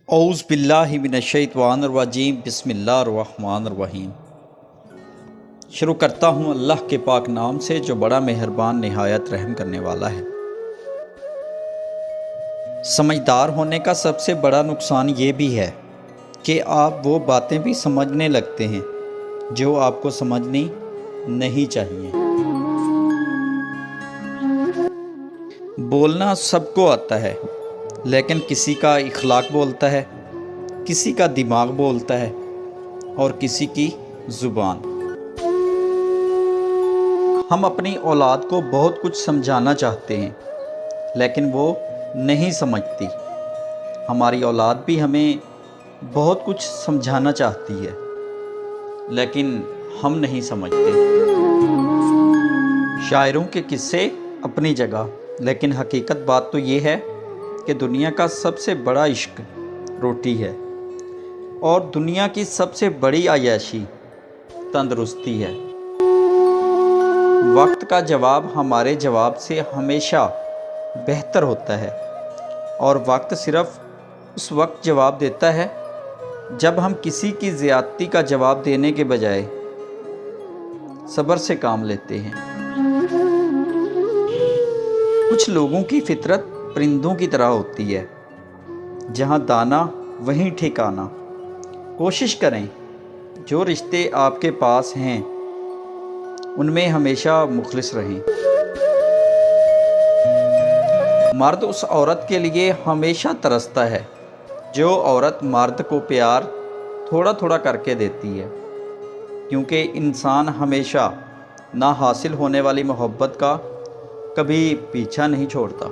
اعوذ باللہ من الشیطان الرجیم بسم اللہ الرحمن الرحیم۔ شروع کرتا ہوں اللہ کے پاک نام سے جو بڑا مہربان نہایت رحم کرنے والا ہے۔ سمجھدار ہونے کا سب سے بڑا نقصان یہ بھی ہے کہ آپ وہ باتیں بھی سمجھنے لگتے ہیں جو آپ کو سمجھنی نہیں چاہیے۔ بولنا سب کو آتا ہے، لیکن کسی کا اخلاق بولتا ہے، کسی کا دماغ بولتا ہے اور کسی کی زبان۔ ہم اپنی اولاد کو بہت کچھ سمجھانا چاہتے ہیں لیکن وہ نہیں سمجھتی۔ ہماری اولاد بھی ہمیں بہت کچھ سمجھانا چاہتی ہے لیکن ہم نہیں سمجھتے۔ شاعروں کے قصے اپنی جگہ، لیکن حقیقت بات تو یہ ہے کہ دنیا کا سب سے بڑا عشق روٹی ہے اور دنیا کی سب سے بڑی عیاشی تندرستی ہے۔ وقت کا جواب ہمارے جواب سے ہمیشہ بہتر ہوتا ہے اور وقت صرف اس وقت جواب دیتا ہے جب ہم کسی کی زیادتی کا جواب دینے کے بجائے صبر سے کام لیتے ہیں۔ کچھ لوگوں کی فطرت پرندوں کی طرح ہوتی ہے، جہاں دانا وہیں ٹھکانا۔ کوشش کریں جو رشتے آپ کے پاس ہیں ان میں ہمیشہ مخلص رہیں۔ مرد اس عورت کے لیے ہمیشہ ترستا ہے جو عورت مرد کو پیار تھوڑا تھوڑا کر کے دیتی ہے، کیونکہ انسان ہمیشہ نہ حاصل ہونے والی محبت کا کبھی پیچھا نہیں چھوڑتا۔